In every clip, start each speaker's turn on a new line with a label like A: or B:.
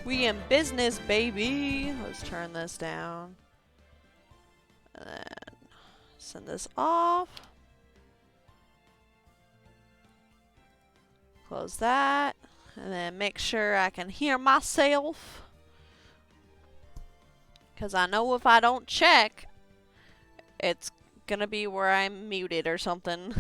A: We in business, baby. Let's turn this down. And then send this off. Close that. And then make sure I can hear myself. Because I know if I don't check, it's gonna be where I'm muted or something.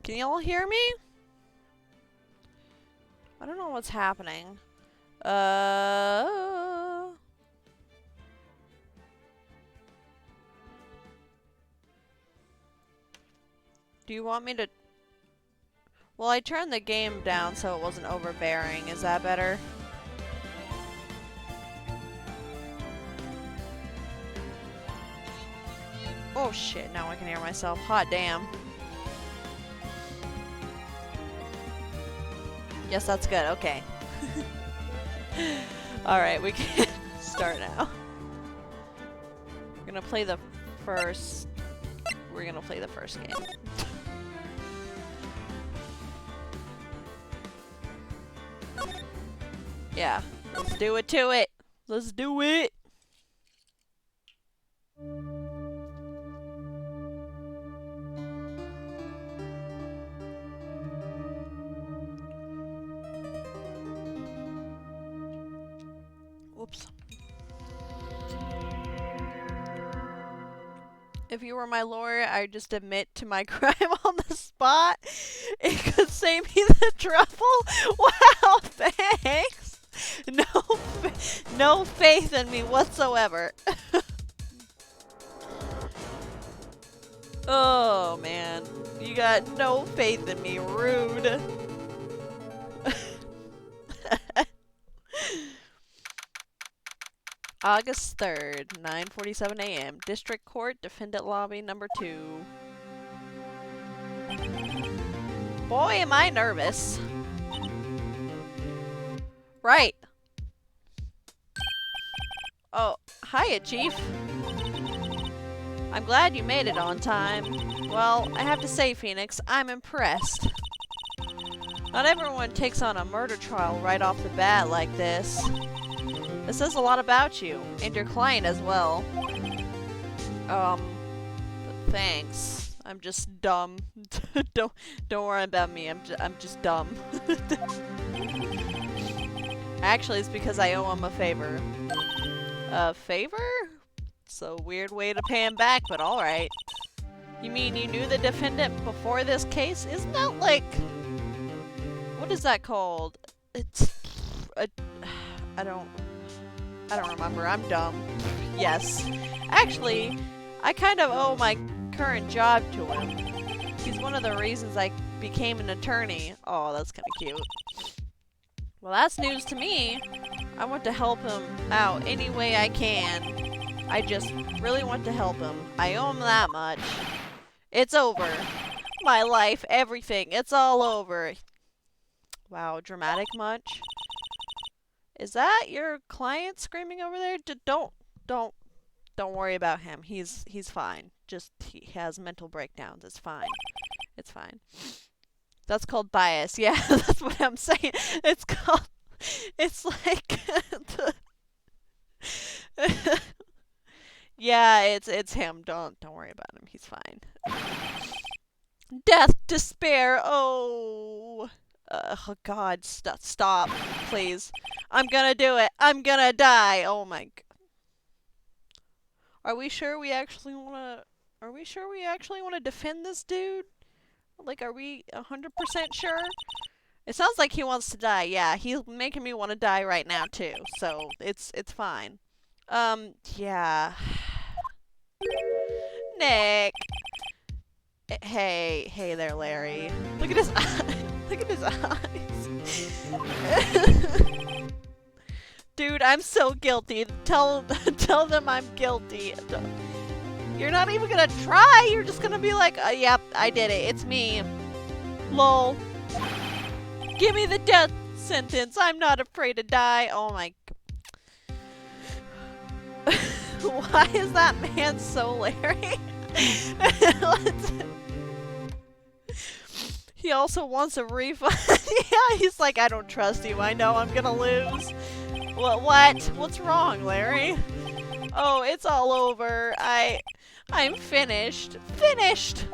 A: Can y'all hear me? I don't know what's happening. Do you want me to... Well, I turned the game down so it wasn't overbearing. Is that better? Oh shit, now I can hear myself. Hot damn. Yes, that's good. Okay. Alright, we can start now. We're gonna play the first... We're gonna play the first game. Yeah, let's do it to it. Let's do it. Oops. If you were my lawyer, I'd just admit to my crime on the spot. It could save me the trouble. Wow, thanks. No faith in me whatsoever. Oh man, you got no faith in me, rude. August 3rd, 9:47 a.m. District Court, Defendant Lobby number 2. Boy, am I nervous. Right. Oh, hiya, Chief. I'm glad you made it on time. Well, I have to say, Phoenix, I'm impressed. Not everyone takes on a murder trial right off the bat like this. This says a lot about you, and your client as well. Thanks. I'm just dumb. Don't worry about me. I'm just dumb. Actually, it's because I owe him a favor. A favor? It's a weird way to pay him back, but alright. You mean you knew the defendant before this case? Isn't that like... What is that called? It's... I don't remember. I'm dumb. Yes. Actually, I kind of owe my current job to him. He's one of the reasons I became an attorney. Oh, that's kind of cute. Well, that's news to me. I want to help him out any way I can. I just really want to help him. I owe him that much. It's over. My life, everything. It's all over. Wow, dramatic much? Is that your client screaming over there? Don't worry about him. He's fine. Just he has mental breakdowns. It's fine. It's fine. That's called bias. Yeah, that's what I'm saying. It's called. It's like. Yeah, it's him. Don't worry about him. He's fine. Death, despair. Oh God, stop, please. I'm gonna do it. I'm gonna die. Oh my God. Are we sure we actually wanna defend this dude? Like, are we 100% sure? It sounds like he wants to die. Yeah, he's making me want to die right now too. So it's fine. Yeah. Nick. Hey there, Larry. Look at his eyes. Look at his eyes. Dude, I'm so guilty. Tell tell them I'm guilty. You're not even gonna try. You're just gonna be like, yep, I did it. It's me. Lol. Give me the death sentence. I'm not afraid to die. Oh my. Why is that man so Larry? He also wants a refund. Yeah, he's like, I don't trust you. I know I'm gonna lose. What? What's wrong, Larry? Oh, it's all over. I'm finished. Finished!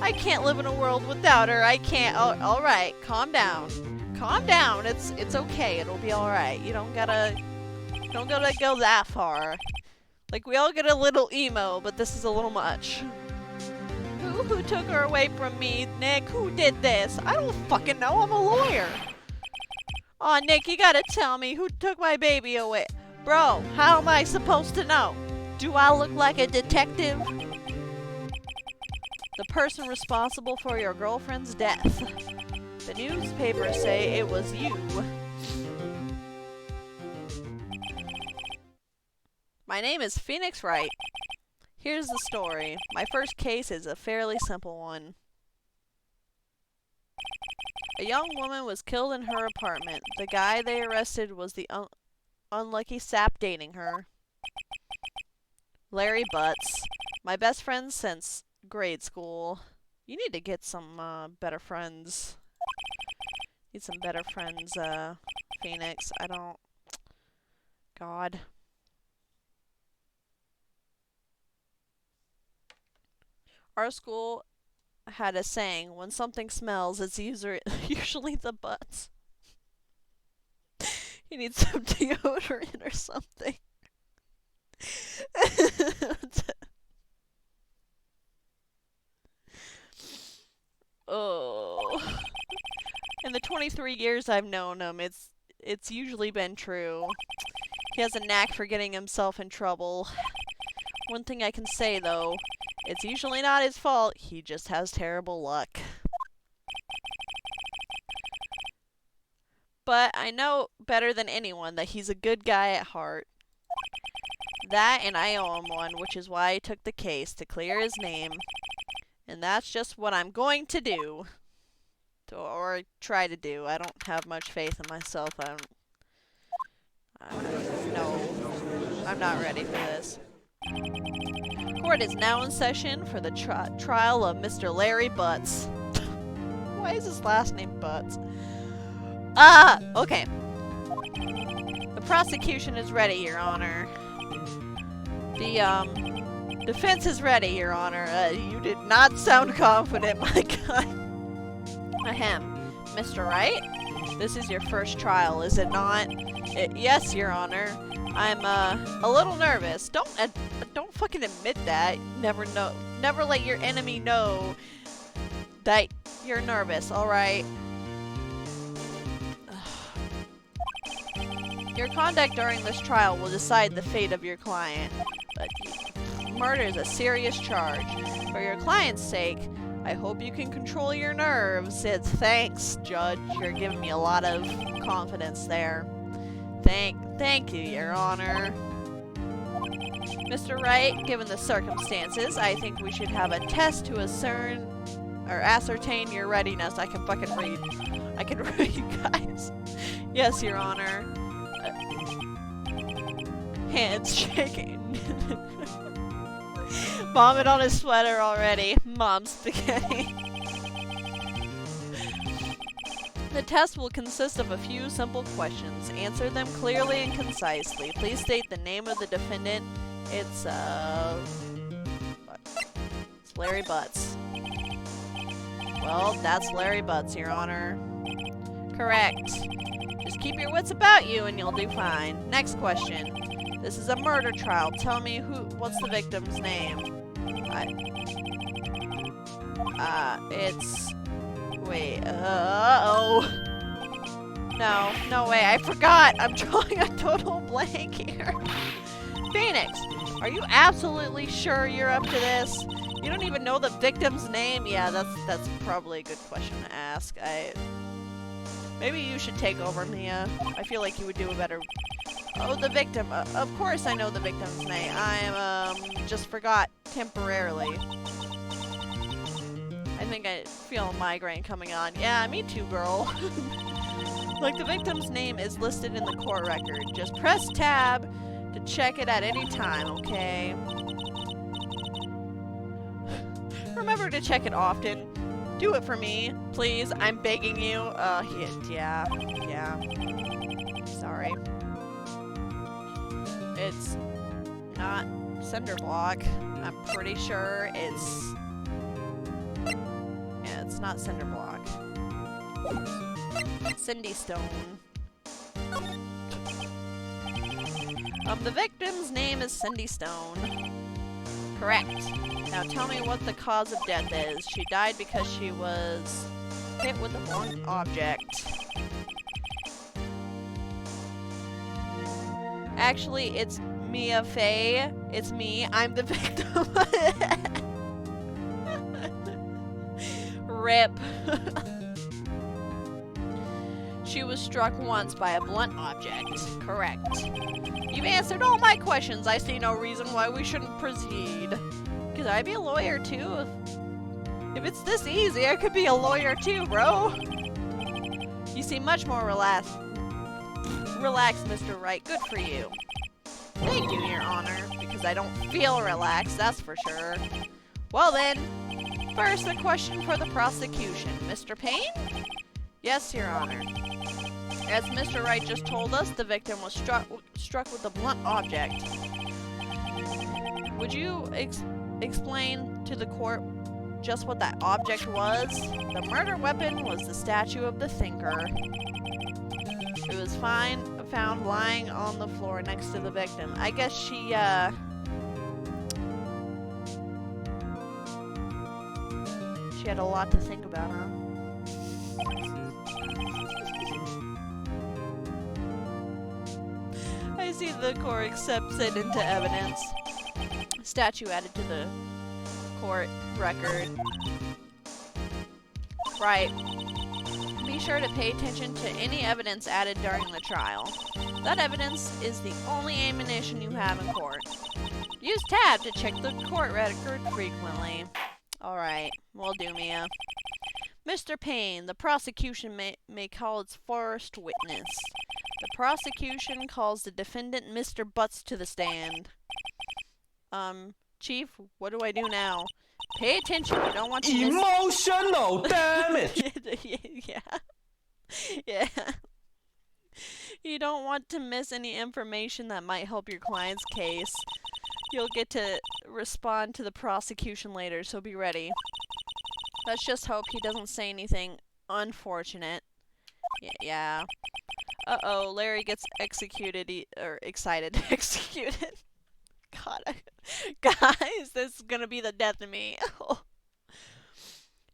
A: I can't live in a world without her. I can't. Oh, alright, calm down. Calm down. It's okay. It'll be alright. You don't gotta go that far. Like, we all get a little emo, but this is a little much. Who took her away from me, Nick? Who did this? I don't fucking know. I'm a lawyer. Aw, Nick, you gotta tell me who took my baby away. Bro, how am I supposed to know? Do I look like a detective? The person responsible for your girlfriend's death. The newspapers say it was you. My name is Phoenix Wright. Here's the story. My first case is a fairly simple one. A young woman was killed in her apartment. The guy they arrested was the unlucky sap dating her. Larry Butts. My best friend since grade school. You need to get some better friends. Need some better friends, Phoenix. I don't... God. Our school had a saying, when something smells, it's usually the butts. You need some deodorant or something. Oh. In the 23 years I've known him, it's usually been true. He has a knack for getting himself in trouble. One thing I can say, though, it's usually not his fault. He just has terrible luck. But I know better than anyone that he's a good guy at heart. That and I owe him one, which is why I took the case to clear his name. And that's just what I'm going to do. Or try to do. I don't have much faith in myself. No. I'm not ready for this. Court is now in session for the trial of Mr. Larry Butts. Why is his last name Butts? Okay. The prosecution is ready, Your Honor. The, defense is ready, Your Honor. You did not sound confident, my God. Ahem. Mr. Wright? This is your first trial, is it not? Yes, Your Honor. I'm, a little nervous. Don't fucking admit that. Never let your enemy know that you're nervous, alright? Your conduct during this trial will decide the fate of your client. But murder is a serious charge. For your client's sake, I hope you can control your nerves. Thanks, Judge. You're giving me a lot of confidence there. Thank you, Your Honor. Mr. Wright, given the circumstances, I think we should have a test to ascertain your readiness. I can fucking read. I can read, you guys. Yes, Your Honor. Hands shaking. Vomit on his sweater already. Mom's spaghetti. The test will consist of a few simple questions. Answer them clearly and concisely. Please state the name of the defendant. It's Larry Butts. Well, that's Larry Butts, Your Honor. Correct. Just keep your wits about you and you'll do fine. Next question. This is a murder trial. Tell me what's the victim's name? Wait, uh-oh. No way, I forgot! I'm drawing a total blank here. Phoenix, are you absolutely sure you're up to this? You don't even know the victim's name? Yeah, that's probably a good question to ask. Maybe you should take over, Mia. I feel like you would do a better... Oh, the victim. Of course I know the victim's name. I just forgot temporarily. I think I feel a migraine coming on. Yeah, me too, girl. Like, the victim's name is listed in the court record. Just press tab to check it at any time, okay? Remember to check it often. Do it for me, please. I'm begging you. Yeah. Sorry. It's not cinder block. I'm pretty sure it's... Yeah, it's not cinder block. Cindy Stone. The victim's name is Cindy Stone. Correct. Now tell me what the cause of death is. She died because she was hit with a blunt object. Actually, it's Mia Faye. It's me. I'm the victim. RIP. She was struck once by a blunt object. Correct. You've answered all my questions. I see no reason why we shouldn't proceed. Could I be a lawyer too? If it's this easy, I could be a lawyer too, bro. You seem much more relaxed. Relaxed, Mr. Wright. Good for you. Thank you, Your Honor, because I don't feel relaxed, that's for sure. Well then, first a question for the prosecution. Mr. Payne? Yes, Your Honor. As Mr. Wright just told us, the victim was struck with a blunt object. Would you explain to the court just what that object was? The murder weapon was the statue of the thinker. It was found lying on the floor next to the victim. I guess she had a lot to think about, huh? I see the court accepts it into evidence. Statue added to the court record. Right. Be sure to pay attention to any evidence added during the trial. That evidence is the only ammunition you have in court. Use tab to check the court record frequently. Alright, will do, Mia. Mr. Payne, the prosecution may call its first witness. The prosecution calls the defendant Mr. Butts to the stand. Chief, what do I do now? Pay attention, you don't want to miss...
B: Emotional damage!
A: Yeah. You don't want to miss any information that might help your client's case. You'll get to respond to the prosecution later, so be ready. Let's just hope he doesn't say anything unfortunate. Yeah. Uh-oh, Larry gets executed, excited. Executed. God, guys, this is gonna be the death of me.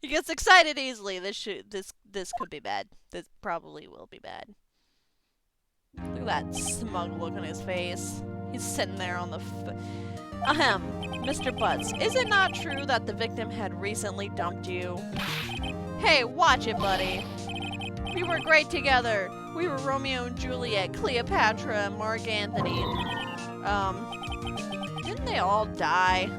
A: He gets excited easily. This could be bad. This probably will be bad. Look at that smug look on his face. He's sitting there on the Mr. Butts, is it not true that the victim had recently dumped you? Hey, watch it, buddy. We were great together. We were Romeo and Juliet, Cleopatra, and Mark Anthony. Didn't they all die?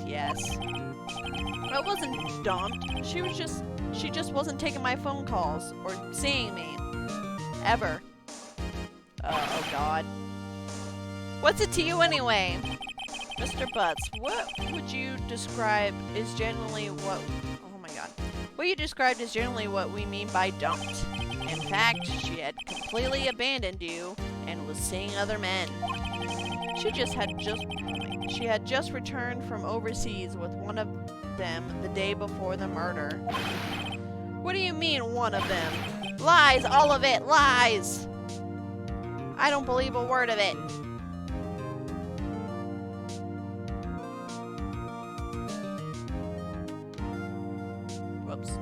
A: Yes. I wasn't dumped. She just wasn't taking my phone calls or seeing me. Ever. Oh God. What's it to you anyway? Mr. Butts, what would you describe is generally what... Oh my God. What you described is generally what we mean by dumped. In fact, she had completely abandoned you and was seeing other men. She had just returned from overseas with one of them the day before the murder. What do you mean, one of them? Lies, all of it, lies! I don't believe a word of it. Whoops.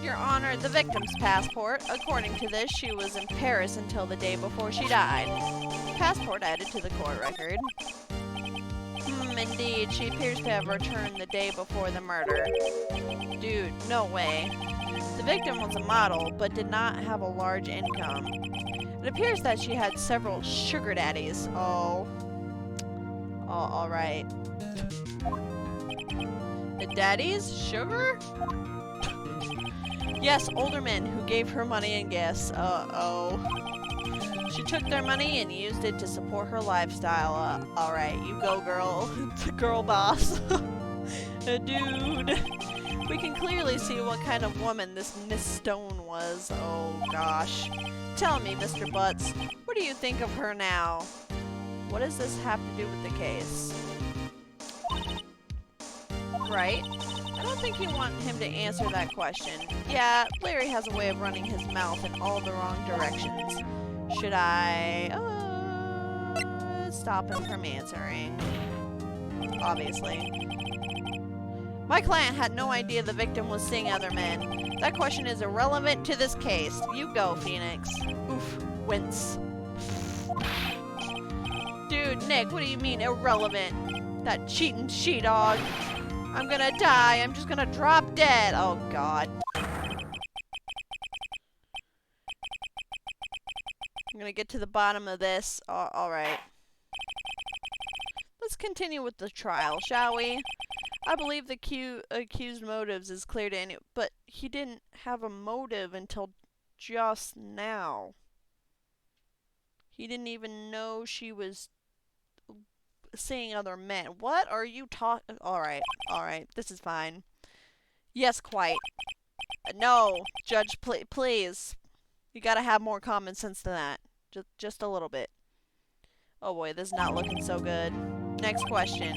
A: Your Honor, the victim's passport. According to this, she was in Paris until the day before she died. Passport added to the court record. And Indeed, she appears to have returned the day before the murder. Dude, no way. The victim was a model, but did not have a large income. It appears that she had several sugar daddies. Oh, alright. The daddies? Sugar? Yes, older men who gave her money and gifts. Uh-oh. She took their money and used it to support her lifestyle. Alright, you go, girl. Girl boss. Dude. We can clearly see what kind of woman this Miss Stone was. Oh, gosh. Tell me, Mr. Butts, what do you think of her now? What does this have to do with the case? Right? I don't think you want him to answer that question. Yeah, Larry has a way of running his mouth in all the wrong directions. Should I stop him from answering? Obviously. My client had no idea the victim was seeing other men. That question is irrelevant to this case. You go, Phoenix. Oof. Wince. Dude, Nick, what do you mean irrelevant? That cheating she-dog. I'm gonna die. I'm just gonna drop dead. Oh, God. I'm gonna get to the bottom of this. Alright. Let's continue with the trial, shall we? I believe the accused motives is clear to any, but he didn't have a motive until just now. He didn't even know she was seeing other men. What are you talking? Alright, this is fine. Yes, quite. No, Judge, please. You gotta have more common sense than that. Just a little bit. Oh boy, this is not looking so good. Next question.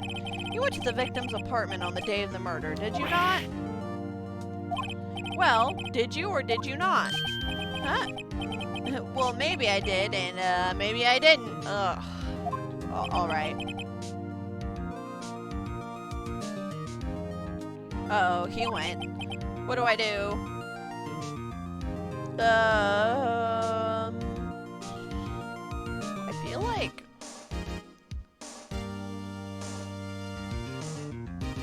A: You went to the victim's apartment on the day of the murder, did you not? Well, did you or did you not? Huh? Well, maybe I did, and maybe I didn't. Ugh. Alright. Uh-oh, he went. What do I do?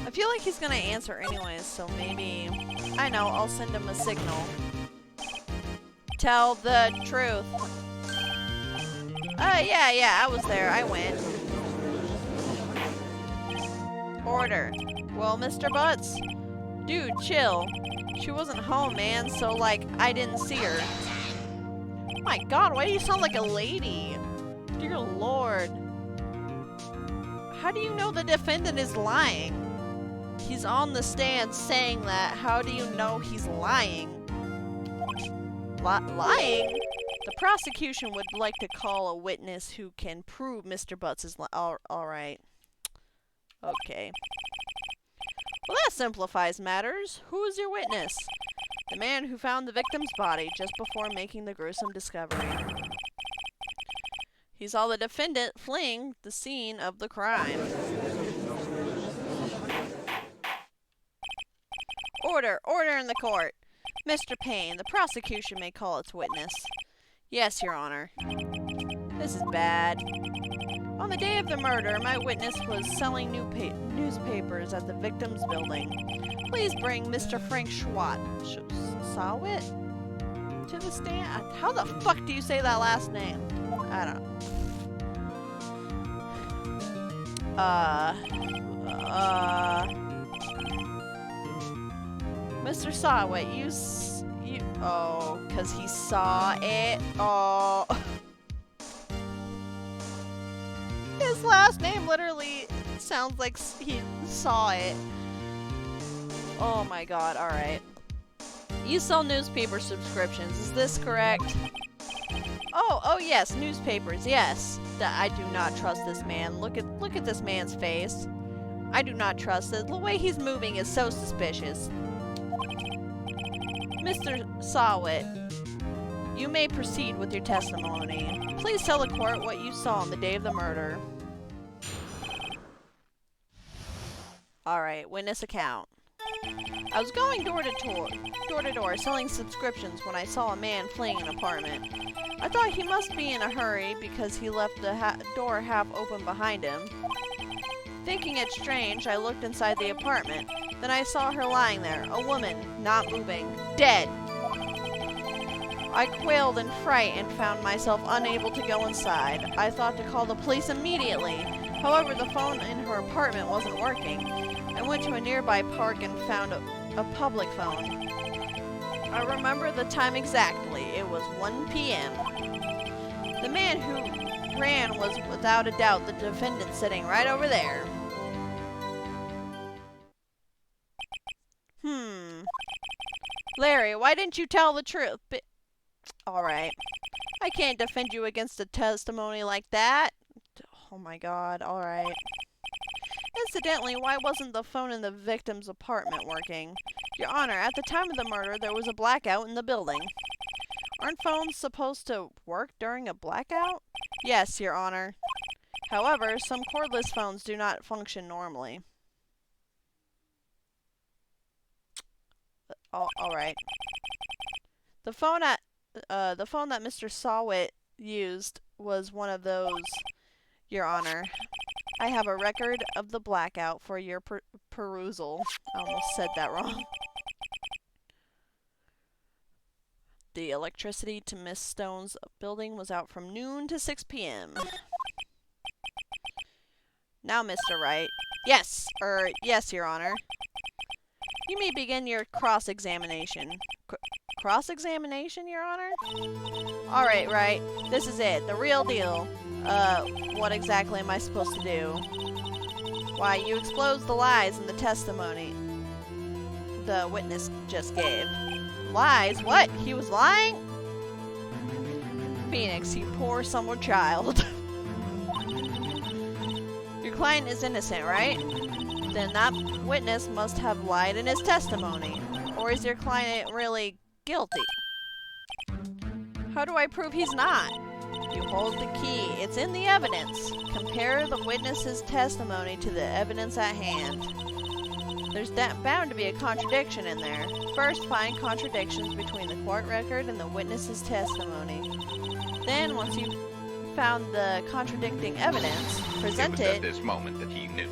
A: I feel like he's gonna answer anyways, so maybe... I know, I'll send him a signal. Tell the truth. Yeah, I was there. I went. Order. Well, Mr. Butts? Dude, chill. She wasn't home, man, so, like, I didn't see her. Oh my God, why do you sound like a lady? Dear Lord. How do you know the defendant is lying? He's on the stand saying that. How do you know he's lying? Lying? The prosecution would like to call a witness who can prove Mr. Butts is alright. Okay. Well, that simplifies matters. Who is your witness? The man who found the victim's body just before making the gruesome discovery. He saw the defendant fleeing the scene of the crime. Order in the court. Mr. Payne, the prosecution may call its witness. Yes, Your Honor. This is bad. On the day of the murder, my witness was selling newspapers at the victim's building. Please bring Mr. Frank Sawit to the stand. How the fuck do you say that last name? I don't know. Mr. Sawit, oh, 'cause he saw it. Oh. His last name literally sounds like he saw it. Oh my God, alright. You sell newspaper subscriptions, is this correct? Oh yes, newspapers, yes. I do not trust this man. Look at this man's face. I do not trust it. The way he's moving is so suspicious. Mr. Sawit, you may proceed with your testimony. Please tell the court what you saw on the day of the murder. Alright, witness account. I was going door to door selling subscriptions when I saw a man fleeing an apartment. I thought he must be in a hurry because he left the door half open behind him. Thinking it strange, I looked inside the apartment. Then I saw her lying there, a woman, not moving, dead. I quailed in fright and found myself unable to go inside. I thought to call the police immediately. However, the phone in her apartment wasn't working. I went to a nearby park and found a public phone. I remember the time exactly. It was 1 p.m. The man who ran was without a doubt the defendant sitting right over there. Larry, why didn't you tell the truth? Alright. I can't defend you against a testimony like that. Oh my god, alright. Incidentally, why wasn't the phone in the victim's apartment working? Your Honor, at the time of the murder, there was a blackout in the building. Aren't phones supposed to work during a blackout? Yes, Your Honor. However, some cordless phones do not function normally. Alright. The phone that Mr. Sawit used was one of those, Your Honor. I have a record of the blackout for your perusal. I almost said that wrong. The electricity to Miss Stone's building was out from noon to 6 p.m. Now, Mr. Wright. Yes, Your Honor. You may begin your cross-examination. Cross-examination, Your Honor? Alright, right. This is it. The real deal. What exactly am I supposed to do? Why, you exposed the lies in the testimony the witness just gave. Lies? What? He was lying? Phoenix, you poor summer child. Your client is innocent, right? Then that witness must have lied in his testimony. Or is your client really guilty? How do I prove he's not? You hold the key. It's in the evidence. Compare the witness's testimony to the evidence at hand. There's bound to be a contradiction in there. First, find contradictions between the court record and the witness's testimony. Then, once you've found the contradicting evidence, present it.
C: At this moment that he knew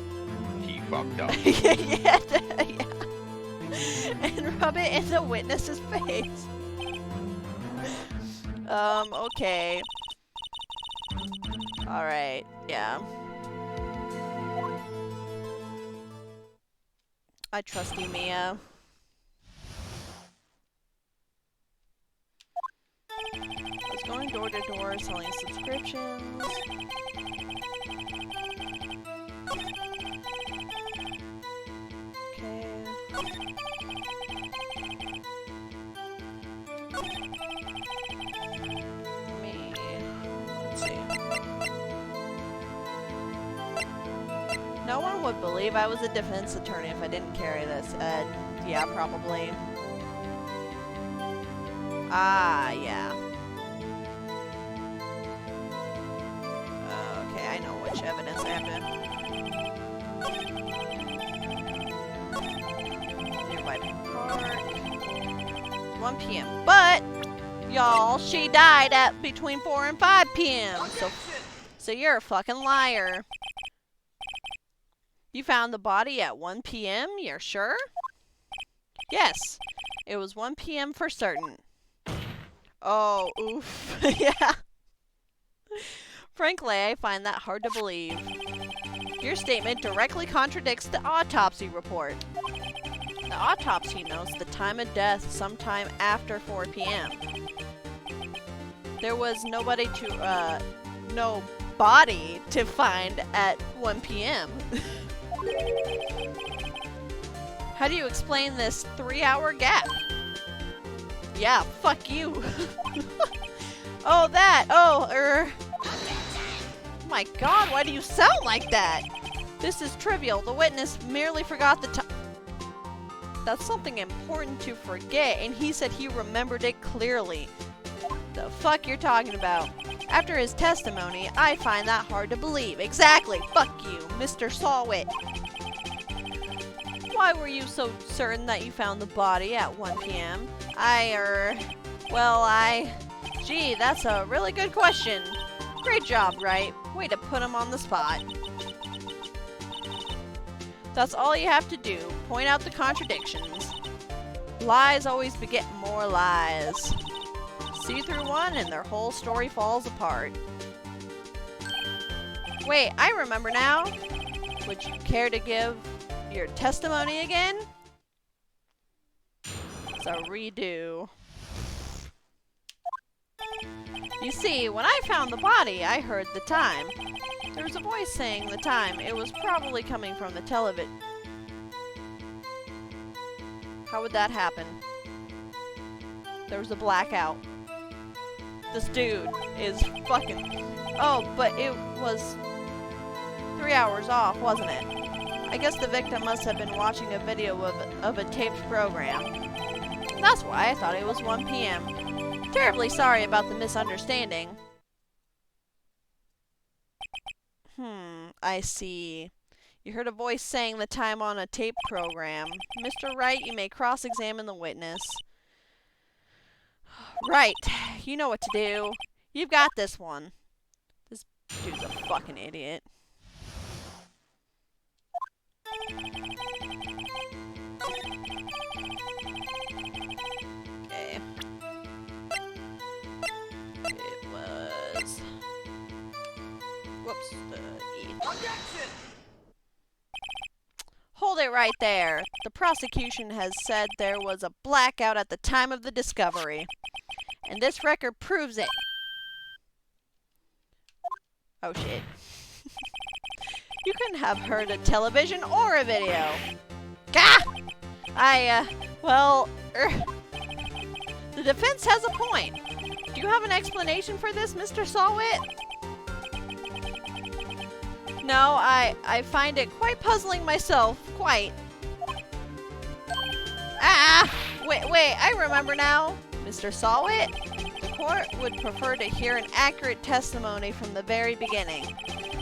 C: he fucked up.
A: yeah. And rub it in the witness's face. Okay. Alright, yeah. I trust you, Mia. I was going door to door selling subscriptions. Okay. Let's see. No one would believe I was a defense attorney if I didn't carry this. Yeah, probably. Ah, yeah. Okay, I know which evidence I have to... Nearby park. 1 p.m. But, y'all, she died at between 4 and 5 p.m. So you're a fucking liar. You found the body at 1 p.m.? You're sure? Yes. It was 1 p.m. for certain. Oh, oof. Yeah. Frankly, I find that hard to believe. Your statement directly contradicts the autopsy report. The autopsy notes the time of death sometime after 4 p.m. There was no body to find at 1 p.m. How do you explain this 3-hour gap? Yeah, fuck you. Oh, that. Oh, my god, why do you sound like that? This is trivial. The witness merely forgot the time. That's something important to forget, and he said he remembered it clearly. The fuck you're talking about? After his testimony, I find that hard to believe. Exactly. Fuck you, Mr. Sawit. Why were you so certain that you found the body at 1 p.m.? Gee, that's a really good question. Great job, right? Way to put him on the spot. That's all you have to do. Point out the contradictions. Lies always beget more lies. See through one and their whole story falls apart. Wait, I remember now. Would you care to give your testimony again? It's a redo. You see, when I found the body, I heard the time. There was a voice saying the time. It was probably coming from the television. How would that happen? There was a blackout. This dude is fucking... Oh, but it was 3 hours off, wasn't it? I guess the victim must have been watching a video of a taped program. That's why I thought it was 1 p.m. Terribly sorry about the misunderstanding. I see. You heard a voice saying the time on a tape program. Mr. Wright, you may cross-examine the witness. Right. You know what to do. You've got this one. This dude's a fucking idiot. Okay. It was... Whoops. E. Hold it right there. The prosecution has said there was a blackout at the time of the discovery. And this record proves it. Oh shit. You couldn't have heard a television or a video. Gah! The defense has a point. Do you have an explanation for this, Mr. Sawwit? No, I find it quite puzzling myself. Quite. Wait, I remember now. Mr. Sawwit, the court would prefer to hear an accurate testimony from the very beginning.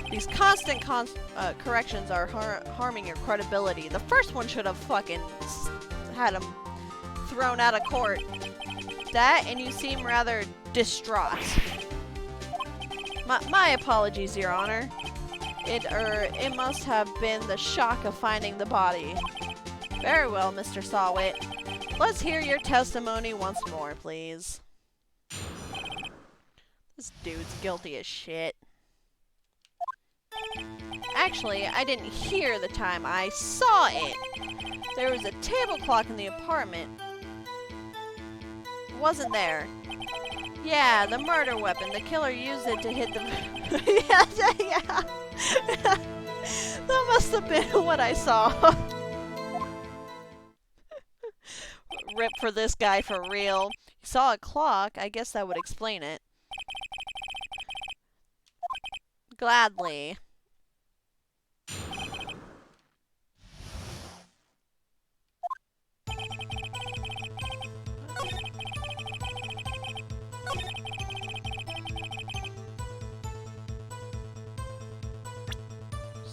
A: These constant corrections are harming your credibility. The first one should have fucking had him thrown out of court. That, and you seem rather distraught. My apologies, Your Honor. It must have been the shock of finding the body. Very well, Mr. Sawwit. Let's hear your testimony once more, please. This dude's guilty as shit. Actually, I didn't hear the time. I saw it. There was a table clock in the apartment. It wasn't there. Yeah, the murder weapon. The killer used it to hit the... yeah. That must have been what I saw. Rip for this guy for real. He saw a clock. I guess that would explain it. Gladly.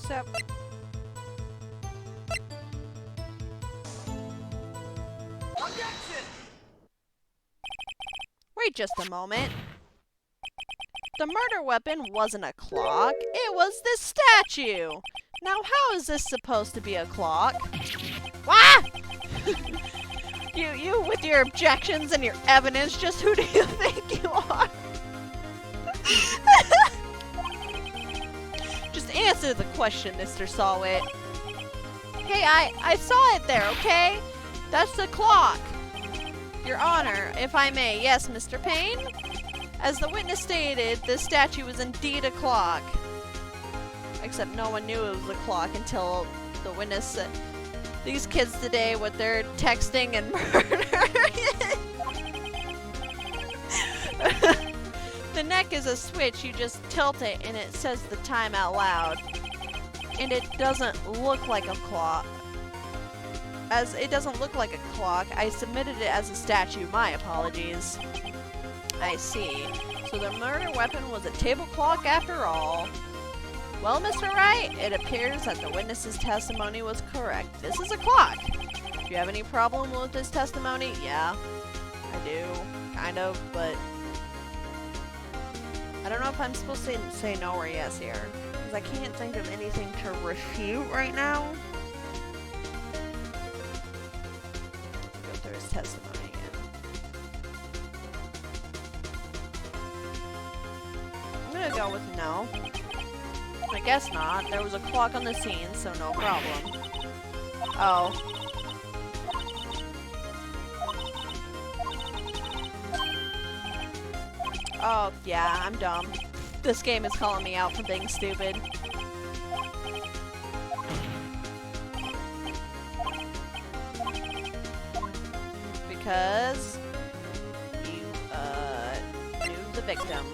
A: So... Wait just a moment. The murder weapon wasn't a clock. It was this statue. Now, how is this supposed to be a clock? Wah! You with your objections and your evidence, just who do you think you are? Just answer the question, Mr. Sawwit. Hey, I saw it there, okay? That's the clock. Your Honor, if I may. Yes, Mr. Payne? As the witness stated, the statue was indeed a clock. Except no one knew it was a clock until the witness said, these kids today with their texting and murder. The neck is a switch, you just tilt it and it says the time out loud. And it doesn't look like a clock. As it doesn't look like a clock, I submitted it as a statue. My apologies. I see. So the murder weapon was a table clock after all. Well, Mr. Wright, it appears that the witness's testimony was correct. This is a clock. Do you have any problem with this testimony? Yeah, I do. Kind of, but... I don't know if I'm supposed to say no or yes here. Because I can't think of anything to refute right now. his testimony again. I'm gonna go with no. I guess not. There was a clock on the scene, so no problem. Oh. Oh, yeah, I'm dumb. This game is calling me out for being stupid. Because you, knew the victim.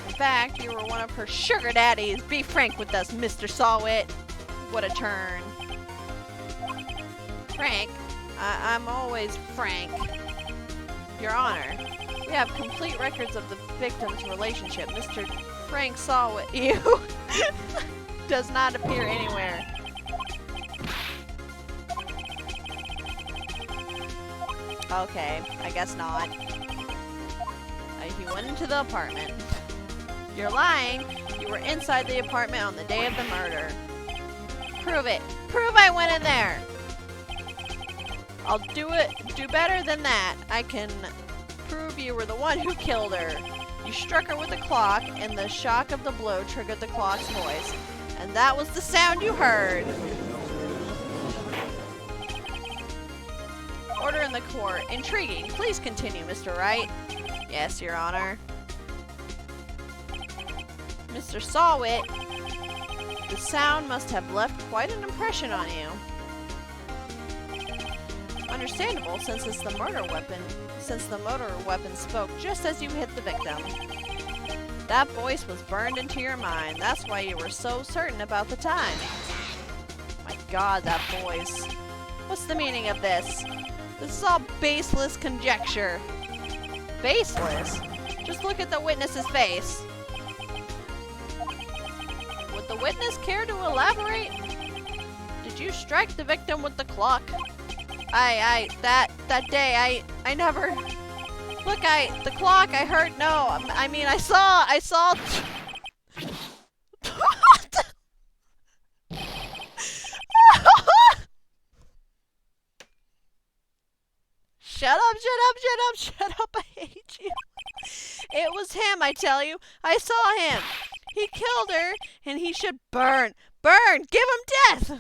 A: In fact, you were one of her sugar daddies. Be frank with us, Mr. Sawit. What a turn. Frank? I'm always frank. Your Honor, we have complete records of the victim's relationship. Mr. Frank Sawit, you, does not appear anywhere. Okay, I guess not. He went into the apartment. You're lying. You were inside the apartment on the day of the murder. Prove it. Prove I went in there. I'll do better than that. I can prove you were the one who killed her. You struck her with a clock, and the shock of the blow triggered the clock's voice. And that was the sound you heard. Order in the court. Intriguing. Please continue, Mr. Wright. Yes, Your Honor. Mr. Sawit, the sound must have left quite an impression on you. Understandable, since it's the motor weapon spoke just as you hit the victim. That voice was burned into your mind. That's why you were so certain about the time. My God, that voice. What's the meaning of this? This is all baseless conjecture. Baseless? Just look at the witness's face. Would the witness care to elaborate? Did you strike the victim with the clock? That day, I never... Look, the clock, I heard, no, I mean, I saw... Shut up, I hate you. It was him, I tell you. I saw him. He killed her, and he should burn. Burn! Give him death!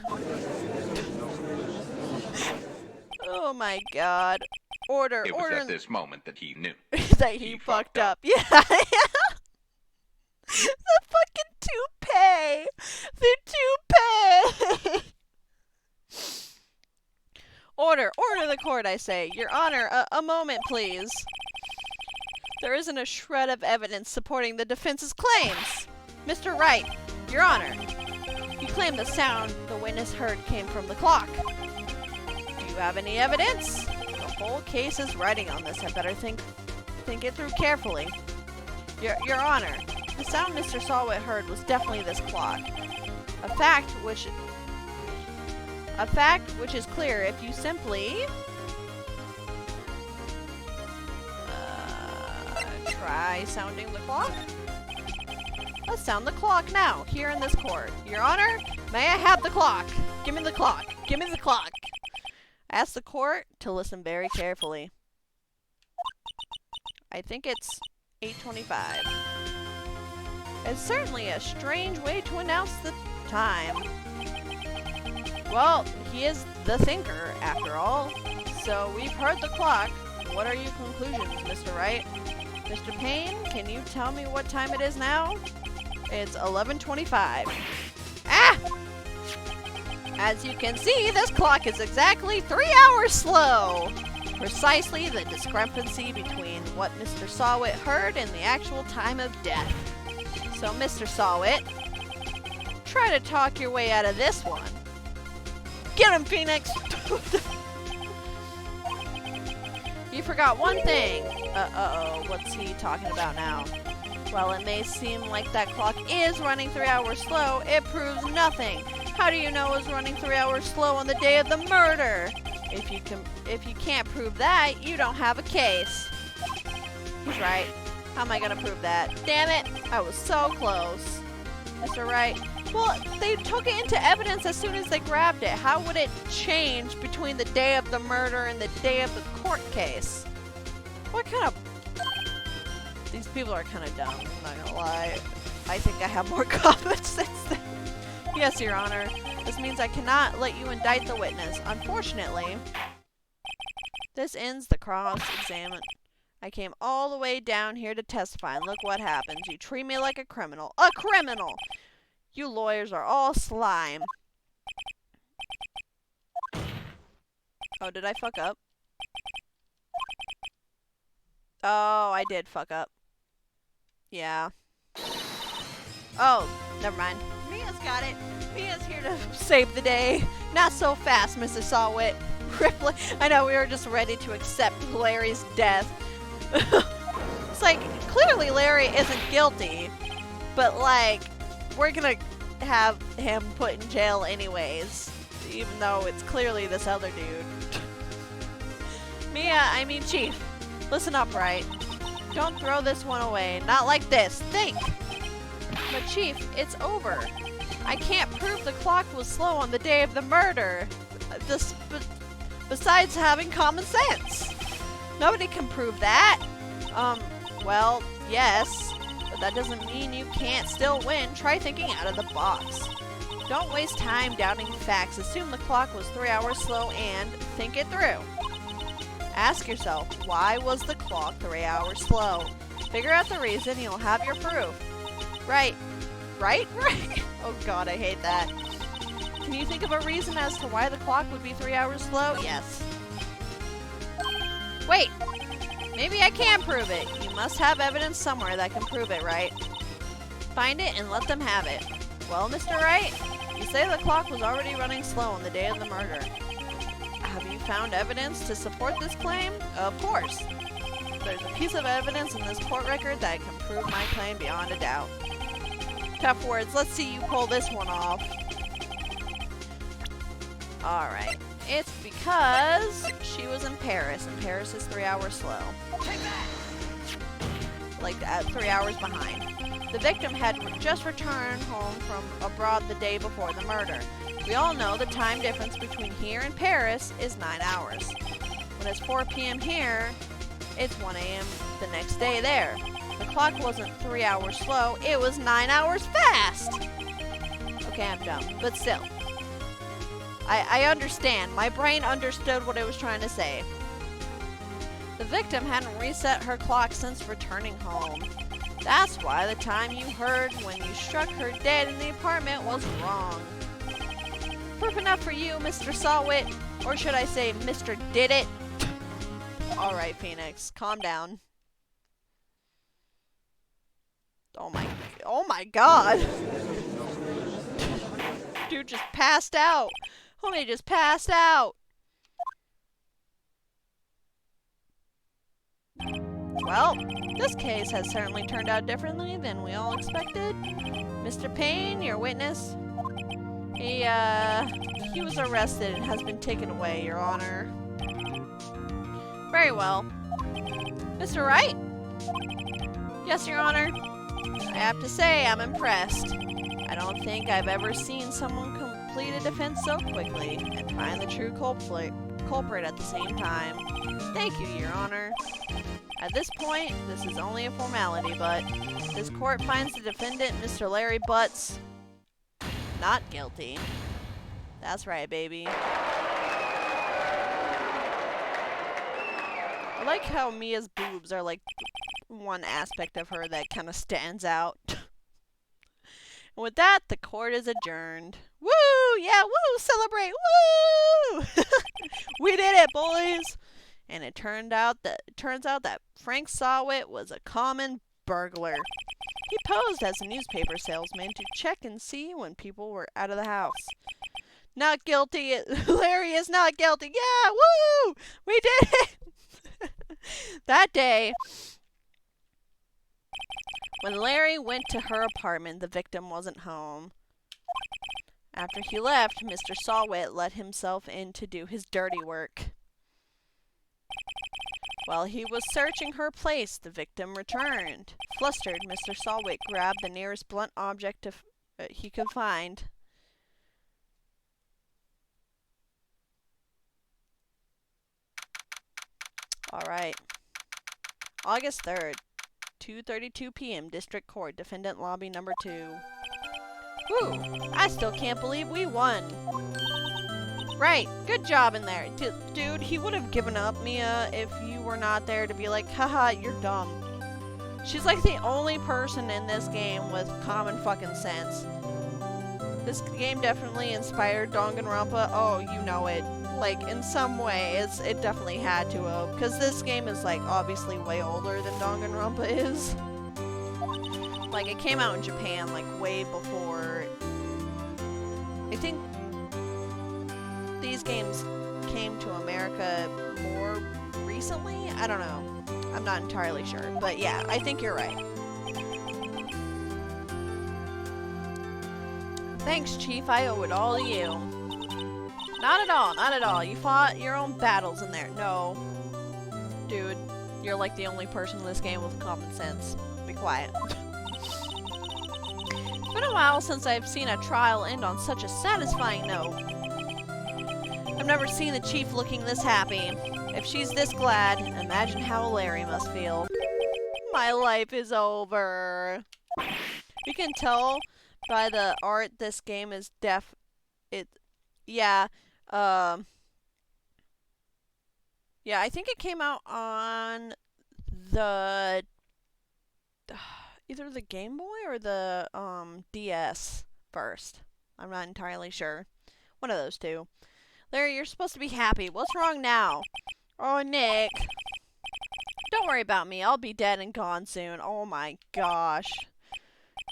A: Oh my God. Order.
C: It was at this moment that he knew.
A: that he fucked up. Yeah. The fucking toupee. The toupee. Order the court, I say. Your Honor, a moment, please. There isn't a shred of evidence supporting the defense's claims. Mr. Wright, Your Honor, you claim the sound the witness heard came from the clock. Do you have any evidence? The whole case is riding on this. I better think it through carefully. Your Honor, the sound Mr. Sawit heard was definitely this clock. A fact which is clear if you simply try sounding the clock. Let's sound the clock now, here in this court. Your Honor, may I have the clock? Give me the clock. Give me the clock. Ask the court to listen very carefully. I think it's 8:25. It's certainly a strange way to announce the time. Well, he is the thinker, after all. So we've heard the clock. What are your conclusions, Mr. Wright? Mr. Payne, can you tell me what time it is now? It's 11:25. Ah! As you can see, this clock is exactly 3 hours slow. Precisely the discrepancy between what Mr. Sawit heard and the actual time of death. So, Mr. Sawit, try to talk your way out of this one. Get him, Phoenix! You forgot one thing. Uh-oh, what's he talking about now? While it may seem like that clock is running 3 hours slow, it proves nothing. How do you know it was running 3 hours slow on the day of the murder? If you can't prove that, you don't have a case. He's right. How am I gonna prove that? Damn it! I was so close. Mr. Wright, Well, they took it into evidence as soon as they grabbed it. How would it change between the day of the murder and the day of the court case? What kind of... These people are kind of dumb, I'm not gonna lie. I think I have more common sense than... Yes, Your Honor. This means I cannot let you indict the witness. Unfortunately, this ends the cross-examination. I came all the way down here to testify, and look what happens. You treat me like a criminal. A criminal! You lawyers are all slime. Oh, did I fuck up? Oh, I did fuck up. Yeah. Oh, never mind. Mia's got it. Mia's here to save the day. Not so fast, Mr. Sawwit. Ripley. I know, we were just ready to accept Larry's death. It's like, clearly Larry isn't guilty, but like, we're gonna have him put in jail anyways, even though it's clearly this other dude. Chief, listen up, right? Don't throw this one away. Not like this. Think! But Chief, it's over. I can't prove the clock was slow on the day of the murder. Besides having common sense. Nobody can prove that. Well, yes. But that doesn't mean you can't still win. Try thinking out of the box. Don't waste time doubting facts. Assume the clock was 3 hours slow and think it through. Ask yourself, why was the clock 3 hours slow? Figure out the reason, you'll have your proof. Right. Right? Oh god, I hate that. Can you think of a reason as to why the clock would be 3 hours slow? Yes. Wait! Maybe I can prove it. You must have evidence somewhere that can prove it, right? Find it and let them have it. Well, Mr. Wright, you say the clock was already running slow on the day of the murder. Have you found evidence to support this claim? Of course. There's a piece of evidence in this court record that can prove my claim beyond a doubt. Tough words. Let's see you pull this one off. Alright. It's because she was in Paris, and Paris is 3 hours slow. Like, 3 hours behind. The victim had just returned home from abroad the day before the murder. We all know the time difference between here and Paris is 9 hours. When it's 4 p.m. here, it's 1 a.m. the next day there. The clock wasn't 3 hours slow, it was 9 hours fast! Okay, I'm dumb, but still. I understand. My brain understood what it was trying to say. The victim hadn't reset her clock since returning home. That's why the time you heard when you struck her dead in the apartment was wrong. Proof enough for you, Mr. Sawwit. Or should I say, Mr. Did It? Alright, Phoenix. Calm down. Oh my god! Dude just passed out! Homie just passed out! Well, this case has certainly turned out differently than we all expected. Mr. Payne, your witness, he was arrested and has been taken away, Your Honor. Very well. Mr. Wright? Yes, Your Honor. I have to say, I'm impressed. I don't think I've ever seen someone complete a defense so quickly and find the true culprit at the same time. Thank you, Your Honor. At this point, this is only a formality, but this court finds the defendant, Mr. Larry Butts, not guilty. That's right, baby. I like how Mia's boobs are like one aspect of her that kind of stands out. And with that, the court is adjourned. Woo! Yeah, woo! Celebrate! Woo! We did it, boys! And it turns out that Frank Sawwit was a common burglar. He posed as a newspaper salesman to check and see when people were out of the house. Not guilty. Larry is not guilty. Yeah, woo! We did it! That day, when Larry went to her apartment, the victim wasn't home. After he left, Mr. Sawwit let himself in to do his dirty work. While he was searching her place, the victim returned. Flustered, Mr. Sawwit grabbed the nearest blunt object he could find. Alright. August 3rd, 2:32 p.m. District Court, Defendant Lobby number 2. Whew! I still can't believe we won! Right, good job in there. Dude, he would have given up, Mia, if you were not there to be like, haha, you're dumb. She's like the only person in this game with common fucking sense. This game definitely inspired Danganronpa. Oh, you know it. Like, in some way, it definitely had to have. Because this game is, like, obviously way older than Danganronpa is. Like, it came out in Japan, like, way before. I think these games came to America more recently? I don't know. I'm not entirely sure. But yeah, I think you're right. Thanks, Chief. I owe it all to you. Not at all, not at all. You fought your own battles in there. No. Dude, you're like the only person in this game with common sense. Be quiet. It's been a while since I've seen a trial end on such a satisfying note. I've never seen the Chief looking this happy. If she's this glad, imagine how Larry must feel. My life is over. You can tell by the art this game is yeah, yeah, I think it came out on the either the Game Boy or the DS first. I'm not entirely sure. One of those two. Larry, you're supposed to be happy. What's wrong now? Oh, Nick. Don't worry about me. I'll be dead and gone soon. Oh my gosh.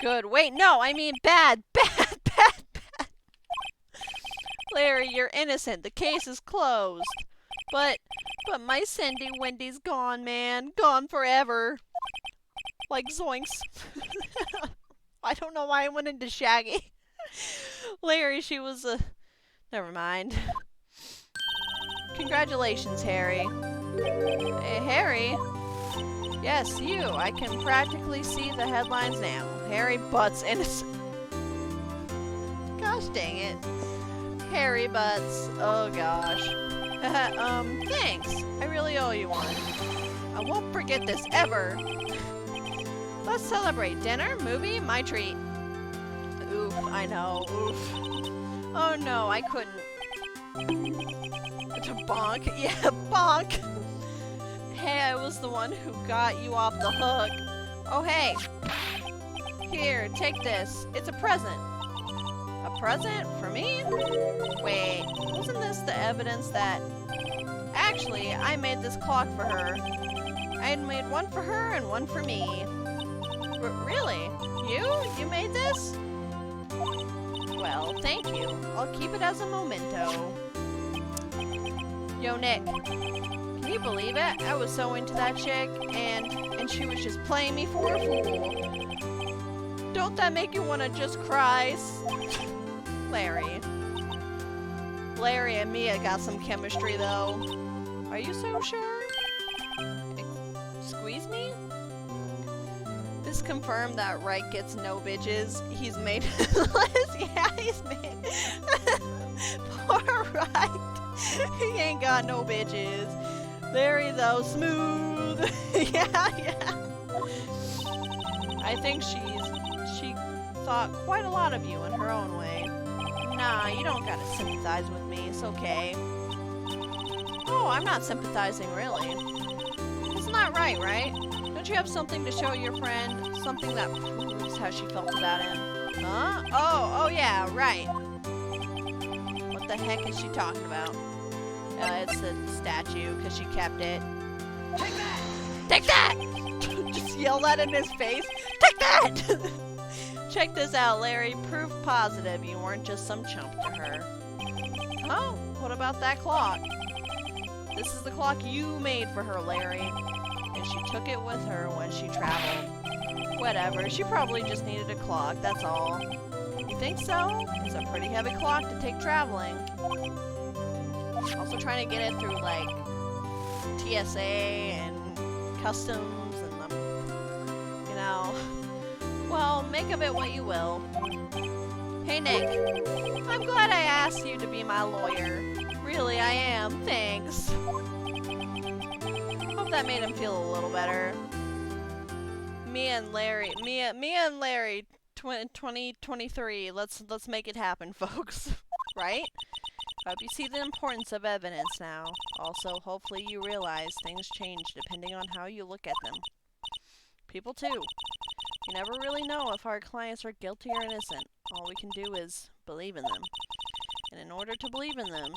A: Good. Wait, no, I mean bad. Bad, bad, bad. Larry, you're innocent. The case is closed. But my Cindy Wendy's gone, man. Gone forever. Like zoinks. I don't know why I went into Shaggy. Larry, she was never mind. Congratulations, Harry. Hey, Harry? Yes, you. I can practically see the headlines now. Harry Butts innocent. Gosh dang it. Harry Butts. Oh gosh. Thanks. I really owe you one. I won't forget this ever. Let's celebrate. Dinner, movie, my treat. Oof, I know. Oof. Oh no, I couldn't. To bonk? Yeah, bonk! Hey, I was the one who got you off the hook. Oh, hey! Here, take this. It's a present. A present? For me? Wait, wasn't this the evidence that... Actually, I made this clock for her. I had made one for her and one for me. Really? You made this? Well, thank you. I'll keep it as a memento. Yo, Nick. Can you believe it? I was so into that chick, and she was just playing me for a fool. Don't that make you want to just cry? Larry. Larry and Mia got some chemistry, though. Are you so sure? Squeeze me? This confirmed that Wright gets no bitches. He's made yeah, he's made poor Wright. He ain't got no bitches. Larry though, smooth. yeah. I think she thought quite a lot of you in her own way. Nah, you don't gotta sympathize with me. It's okay. Oh, I'm not sympathizing, really. It's not right? Don't you have something to show your friend? Something that proves how she felt about him? Huh? Oh yeah, right. What the heck is she talking about? It's the statue, because she kept it. Take that! Take that! Just yell that in his face. Take that! Check this out, Larry. Proof positive you weren't just some chump to her. Oh, what about that clock? This is the clock you made for her, Larry. And she took it with her when she traveled. Whatever, she probably just needed a clock, that's all. You think so? It's a pretty heavy clock to take traveling. Also trying to get it through, like, TSA and customs and, you know, Well, make of it what you will. Hey, Nick. I'm glad I asked you to be my lawyer. Really, I am. Thanks. Hope that made him feel a little better. Mia and Larry, 2023. Let's make it happen, folks. Right? Hope you see the importance of evidence now. Also, hopefully you realize things change depending on how you look at them. People too. You never really know if our clients are guilty or innocent. All we can do is believe in them. And in order to believe in them,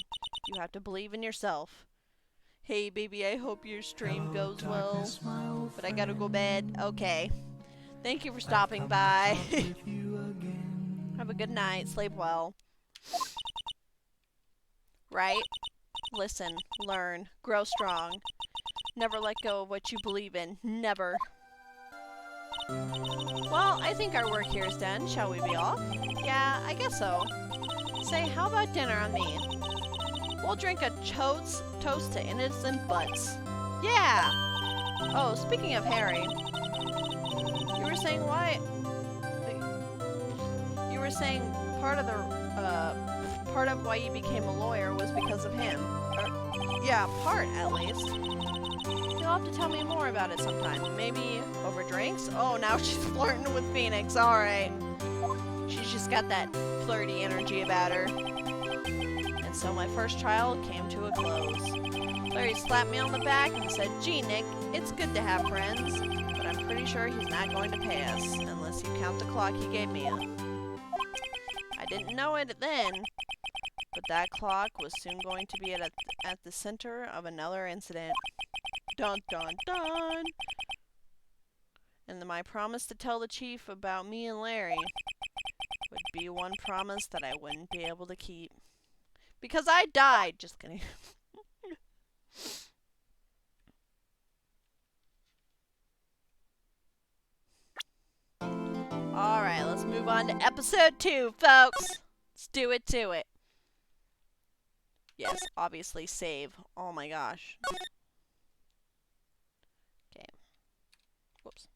A: you have to believe in yourself. Hey baby, I hope your stream goes well. But I gotta go bed. Okay. Thank you for stopping by. Have a good night. Sleep well. Right? Listen, learn, grow strong. Never let go of what you believe in. Never. Well, I think our work here is done. Shall we be off? Yeah, I guess so. Say, how about dinner on me? We'll drink a toast to innocent butts. Yeah! Oh, speaking of Harry, you were saying why... You were saying part of why you became a lawyer was because of him. Yeah, part, at least. You'll have to tell me more about it sometime. Maybe over drinks? Oh, now she's flirting with Phoenix. Alright. She's just got that flirty energy about her. And so my first trial came to a close. Larry slapped me on the back and said, "Gee, Nick, it's good to have friends, but I'm pretty sure he's not going to pay us, unless you count the clock he gave me." I didn't know it then, but that clock was soon going to be at the center of another incident. Dun dun dun! And my promise to tell the chief about me and Larry would be one promise that I wouldn't be able to keep. Because I died! Just kidding. Alright, let's move on to episode 2, folks! Let's do it to it. Yes, obviously save. Oh my gosh. Okay. Whoops.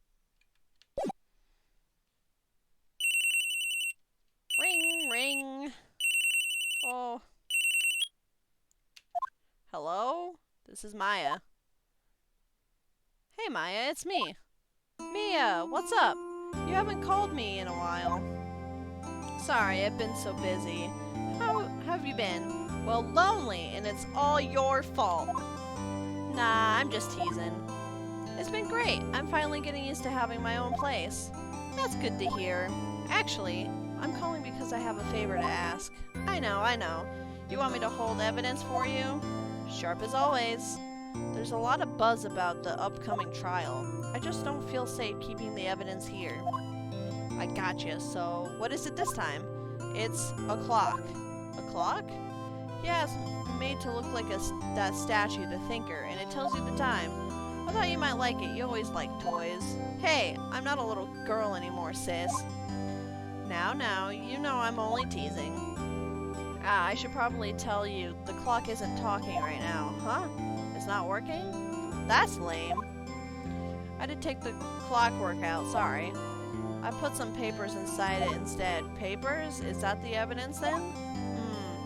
A: Ring, ring. Oh. Hello? This is Maya. Hey Maya, it's me. Mia, what's up? You haven't called me in a while. Sorry, I've been so busy. How have you been? Well, lonely, and it's all your fault. Nah, I'm just teasing. It's been great. I'm finally getting used to having my own place. That's good to hear. Actually, I'm calling because I have a favor to ask. I know. You want me to hold evidence for you? Sharp as always. There's a lot of buzz about the upcoming trial. I just don't feel safe keeping the evidence here. I gotcha, so what is it this time? It's a clock. A clock? Yeah, it's made to look like that statue, the Thinker, and it tells you the time. I thought you might like it. You always like toys. Hey, I'm not a little girl anymore, sis. Now, you know I'm only teasing. I should probably tell you, the clock isn't talking right now. Huh? It's not working? That's lame. I did take the clockwork out, sorry. I put some papers inside it instead. Papers? Is that the evidence then?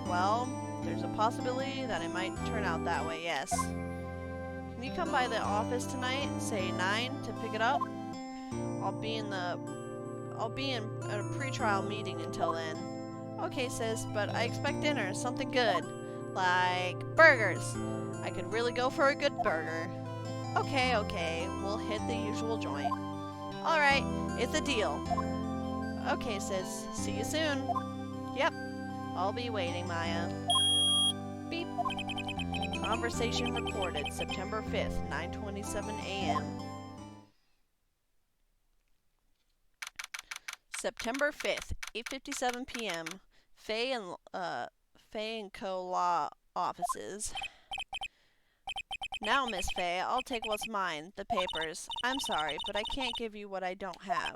A: Well, there's a possibility that it might turn out that way, yes. Can you come by the office tonight, say 9, to pick it up? I'll be in a pre-trial meeting until then. Okay, sis, but I expect dinner, something good. Like burgers. I could really go for a good burger. Okay, we'll hit the usual joint. Alright, it's a deal. Okay, sis, see you soon. Yep, I'll be waiting, Maya. Beep. Conversation recorded, September 5th, 9:27 a.m. September 5th, 8:57 p.m. Faye and Co. Law Offices. Now, Miss Faye, I'll take what's mine, the papers. I'm sorry, but I can't give you what I don't have.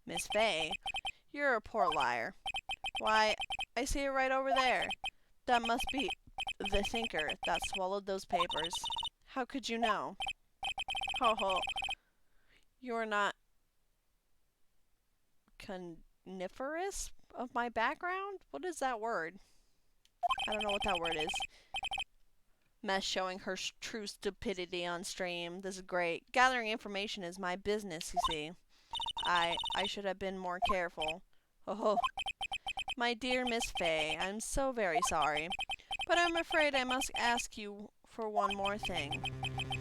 A: Miss Faye, you're a poor liar. Why, I see it right over there. That must be the Thinker that swallowed those papers. How could you know? Ho ho. You're not... coniferous of my background? What is that word? I don't know what that word is. Mess showing her true stupidity on stream. This is great. Gathering information is my business, you see. I should have been more careful. Oh, my dear Miss Fay, I'm so very sorry. But I'm afraid I must ask you for one more thing.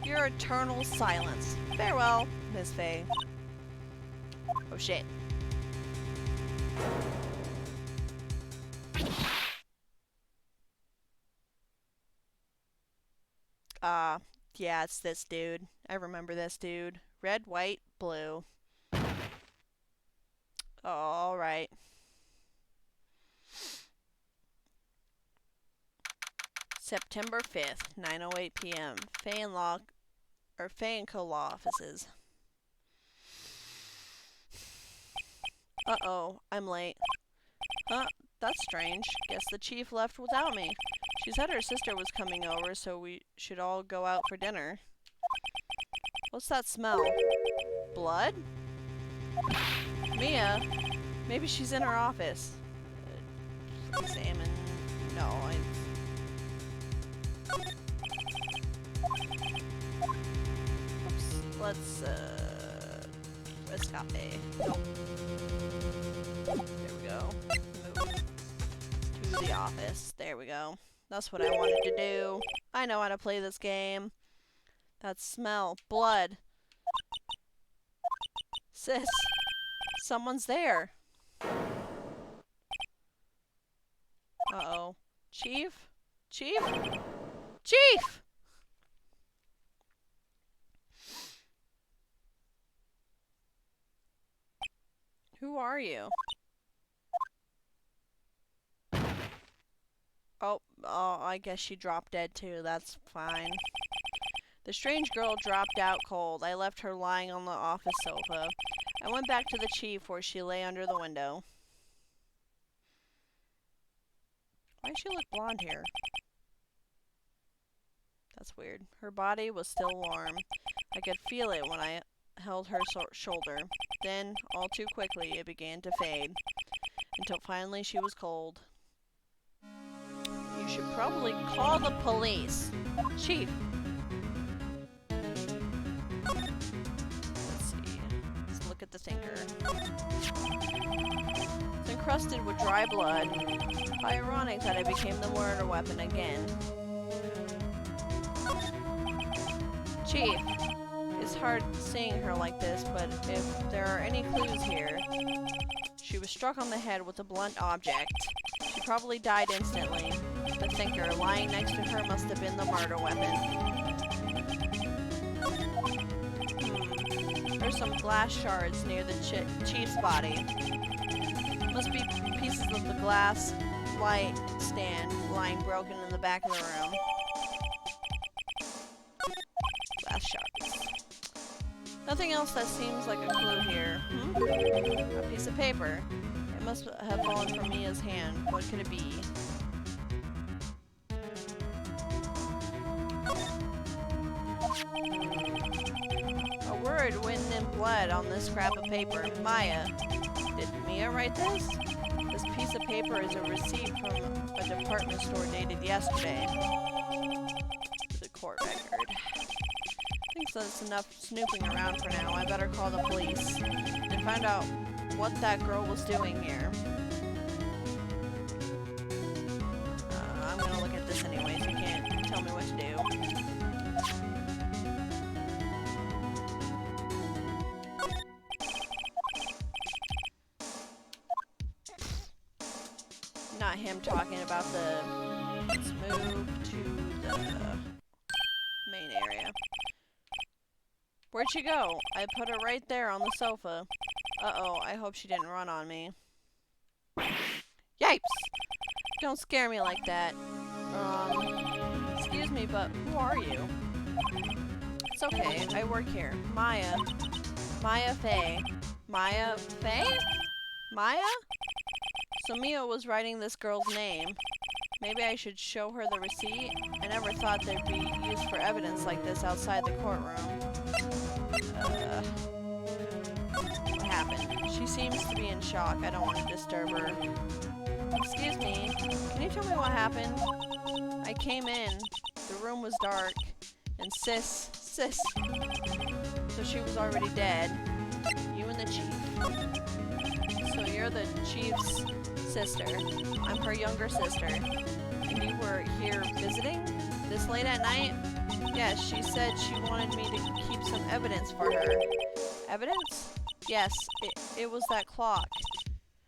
A: Your eternal silence. Farewell, Miss Fay. Oh shit. Yeah, it's this dude. I remember this dude. Red, white, blue. Alright. September 5th, 9:08 p.m. Fay and Co. law offices. Uh-oh, I'm late. Huh, that's strange. Guess the chief left without me. She said her sister was coming over, so we should all go out for dinner. What's that smell? Blood? Mia? Maybe she's in her office. Examine. No, Oops. Let's, escape. Nope. There we go. Move to the office. There we go. That's what I wanted to do. I know how to play this game. That smell. Blood. Sis. Someone's there. Uh-oh. Chief? Chief? Chief! Who are you? Oh, I guess she dropped dead too. That's fine. The strange girl dropped out cold. I left her lying on the office sofa. I went back to the chief where she lay under the window. Why does she look blonde here? That's weird. Her body was still warm. I could feel it when I held her shoulder. Then, all too quickly, it began to fade. Until finally she was cold. You should probably call the police. Chief. Let's see. Let's look at the thinker. It's encrusted with dry blood. How ironic that it became the murder weapon again. Chief. It's hard seeing her like this, but if there are any clues here... She was struck on the head with a blunt object. She probably died instantly. The thinker lying next to her must have been the murder weapon. There's some glass shards near the chief's body. Must be pieces of the glass light stand lying broken in the back of the room. Glass shards. Nothing else that seems like a clue here. A piece of paper. It must have fallen from Mia's hand. What could it be? A word written in blood on this scrap of paper. Maya. Did Mia write this? This piece of paper is a receipt from a department store dated yesterday. The court record. I think that's enough snooping around for now. I better call the police and find out what that girl was doing here. I'm gonna look at this anyways. You can't tell me what to do. Not him talking about the... Let's move to the main area. Where'd she go? I put her right there on the sofa. Uh-oh, I hope she didn't run on me. Yipes! Don't scare me like that. Excuse me, but who are you? It's okay, I work here. Maya. Maya Fay. Maya Fay? Maya? So Mia was writing this girl's name. Maybe I should show her the receipt? I never thought they'd be used for evidence like this outside the courtroom. What happened? happened? She seems to be in shock. I don't want to disturb her. Excuse me, can you tell me what happened? I came in, the room was dark, and sis, so she was already dead. You and the chief. So you're the chief's sister. I'm her younger sister. And you were here visiting? This late at night? Yes, she said she wanted me to keep some evidence for her. Evidence? Yes, it was that clock.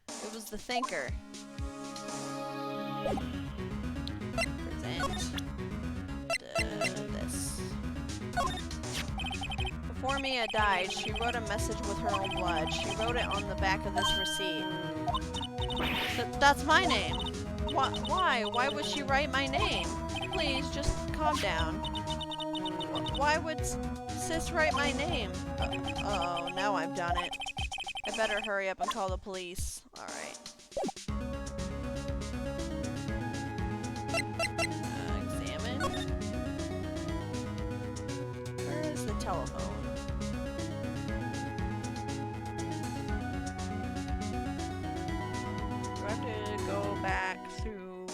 A: It was the thinker. Present this. Before Mia died, she wrote a message with her own blood. She wrote it on the back of this receipt. That's my name. Why? Why would she write my name? Please, just calm down. Why would sis write my name? Oh, now I've done it. I better hurry up and call the police. Alright. Examine. Where is the telephone? Do I have to go back through...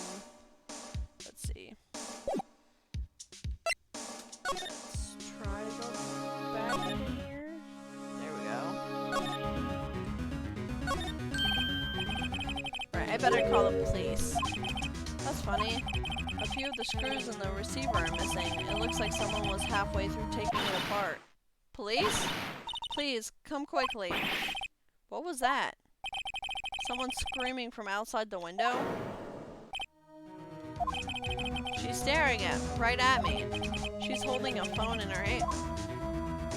A: Let's see. Let's try to go back in here. There we go. Right, I better call the police. That's funny. A few of the screws in the receiver are missing. It looks like someone was halfway through taking it apart. Police? Please, come quickly. What was that? Someone screaming from outside the window? She's staring right at me. She's holding a phone in her hand.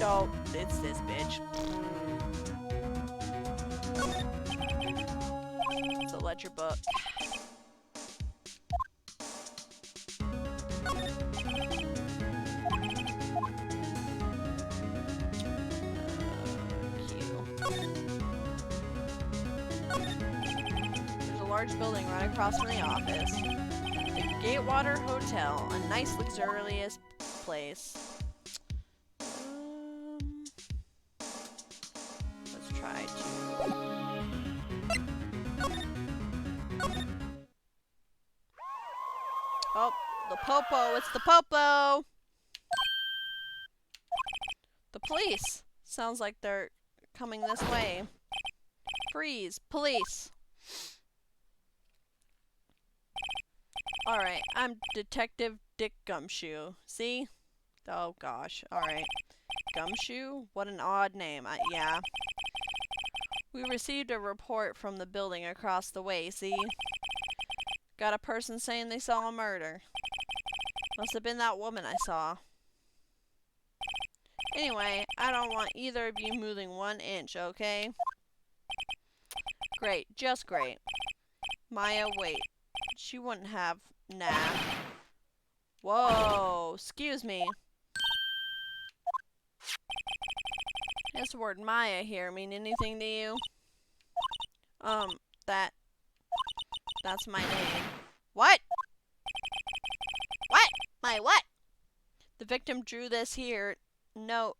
A: No, it's this bitch. It's a ledger book. There's a large building right across from the office. The Gatewater Hotel, a nice luxurious place. Let's try to... Oh, the popo, it's the popo! The police! Sounds like they're coming this way. Freeze, police! Alright, I'm Detective Dick Gumshoe. See? Oh gosh, alright. Gumshoe? What an odd name. Yeah. We received a report from the building across the way, see? Got a person saying they saw a murder. Must have been that woman I saw. Anyway, I don't want either of you moving 1 inch, okay? Great, just great. Maya, wait. She wouldn't have... Nah. Whoa, excuse me. Does the word Maya here mean anything to you? That's my name. What? What? My what? The victim drew this here note.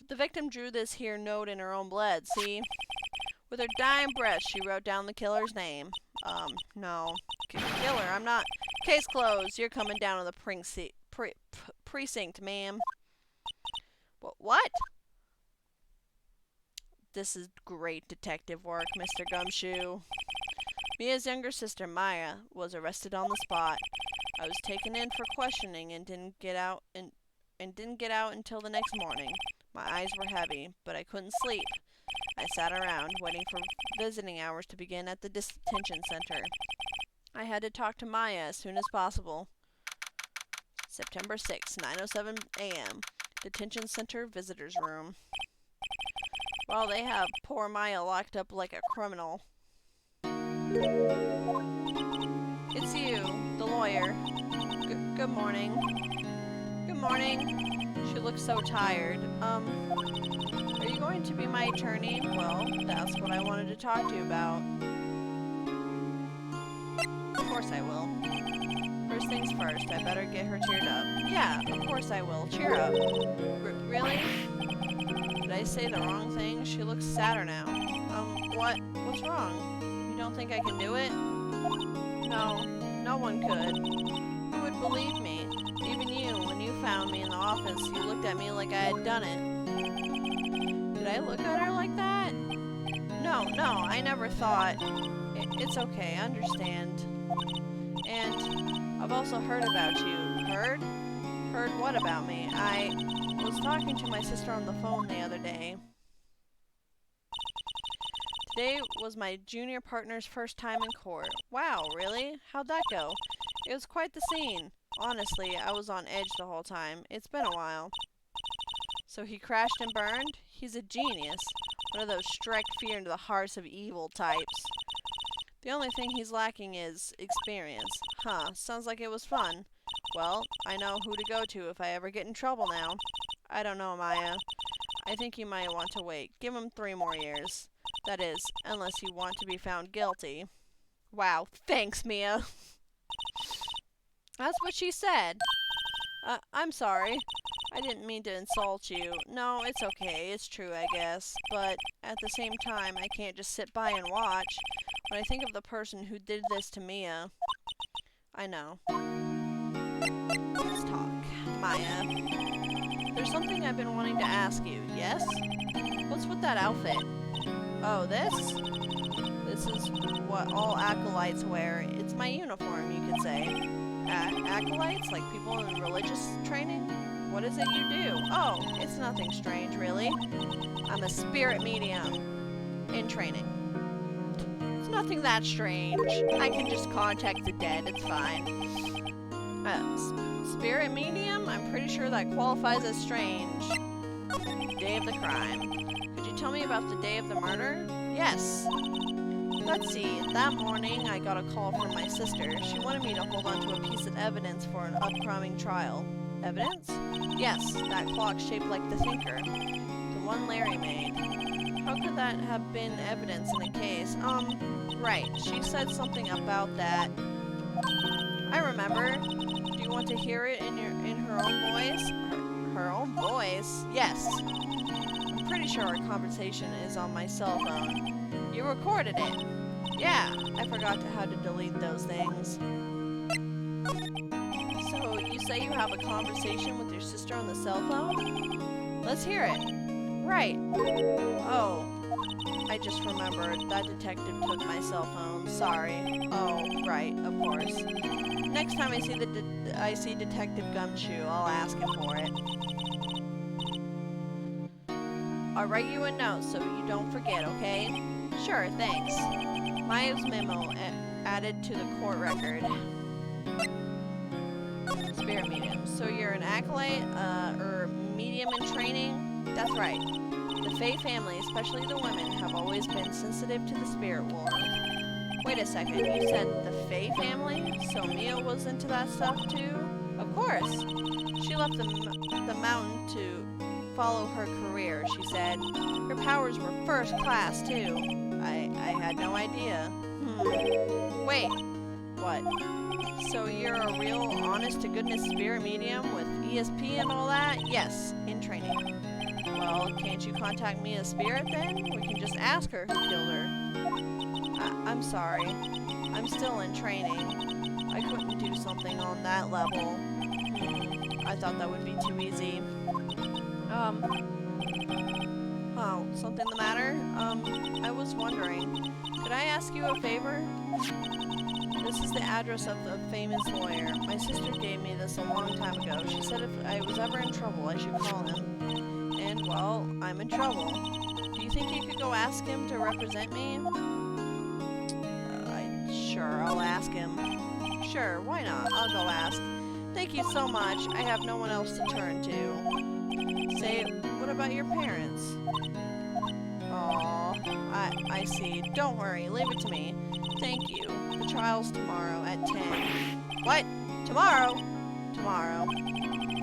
A: The victim drew this here note in her own blood, see? With her dying breath, she wrote down the killer's name. No. Killer, I'm not. Case closed. You're coming down to the precinct, ma'am. What? This is great detective work, Mr. Gumshoe. Mia's younger sister, Maya, was arrested on the spot. I was taken in for questioning and didn't get out until the next morning. My eyes were heavy, but I couldn't sleep. I sat around, waiting for visiting hours to begin at the detention center. I had to talk to Maya as soon as possible. September 6, 9:07 a.m. Detention Center Visitors Room. Well, they have poor Maya locked up like a criminal. It's you, the lawyer. Good morning. Good morning. She looks so tired. Are you going to be my attorney? Well, that's what I wanted to talk to you about. Of course I will. Her First things first, I better get her cheered up. Yeah, of course I will. Cheer up. Really? Did I say the wrong thing? She looks sadder now. What? What's wrong? You don't think I can do it? No, no one could. Who would believe me? Even you, when you found me in the office, you looked at me like I had done it. Did I look at her like that? No, I never thought. It's okay, I understand. And I've also heard about you. Heard? Heard what about me? I was talking to my sister on the phone the other day. Today was my junior partner's first time in court. Wow, really? How'd that go? It was quite the scene. Honestly, I was on edge the whole time. It's been a while. So he crashed and burned? He's a genius. One of those strike fear into the hearts of evil types. The only thing he's lacking is experience. Huh, sounds like it was fun. Well, I know who to go to if I ever get in trouble now. I don't know, Maya. I think you might want to wait. Give him 3 more years. That is, unless you want to be found guilty. Wow, thanks, Mia. That's what she said. I'm sorry. I didn't mean to insult you. No, it's okay. It's true, I guess. But at the same time, I can't just sit by and watch. When I think of the person who did this to Mia... I know. Let's talk. Maya. There's something I've been wanting to ask you. Yes? What's with that outfit? Oh, this? This is what all acolytes wear. It's my uniform, you could say. Acolytes? Like people in religious training? What is it you do? Oh, it's nothing strange, really. I'm a spirit medium in training. It's nothing that strange. I can just contact the dead, it's fine. Spirit medium? I'm pretty sure that qualifies as strange. Day of the crime. Could you tell me about the day of the murder? Yes. Let's see, that morning I got a call from my sister. She wanted me to hold on to a piece of evidence for an upcoming trial. Evidence? Yes, that clock shaped like the thinker. The one Larry made. How could that have been evidence in a case? Right, she said something about that. I remember. Do you want to hear it in her own voice? Her own voice? Yes. I'm pretty sure our conversation is on my cell phone. You recorded it. Yeah, I forgot how to delete those things. So, you say you have a conversation with your sister on the cell phone? Let's hear it. Right. Oh, I just remembered. That detective took my cell phone. Sorry. Oh, right, of course. Next time I see Detective Gumshoe, I'll ask him for it. I'll write you a note so you don't forget, okay? Sure, thanks. Maya's memo added to the court record. Spirit medium. So you're an acolyte, or medium in training? That's right. The Fae family, especially the women, have always been sensitive to the spirit world. Wait a second, you said the Fae family? So Mia was into that stuff too? Of course. She left the mountain to follow her career, she said. Her powers were first class too. I had no idea. Wait. What? So you're a real honest-to-goodness spirit medium with ESP and all that? Yes, in training. Well, can't you contact Mia's spirit then? We can just ask her who killed her. I'm sorry. I'm still in training. I couldn't do something on that level. I thought that would be too easy. Oh, something the matter? I was wondering, could I ask you a favor? This is the address of the famous lawyer. My sister gave me this a long time ago. She said if I was ever in trouble, I should call him. And, well, I'm in trouble. Do you think you could go ask him to represent me? Sure, I'll ask him. Sure, why not? I'll go ask. Thank you so much. I have no one else to turn to. Say, what about your parents? Aw, I see. Don't worry, leave it to me. Thank you. The trial's tomorrow at 10. What? Tomorrow? Tomorrow.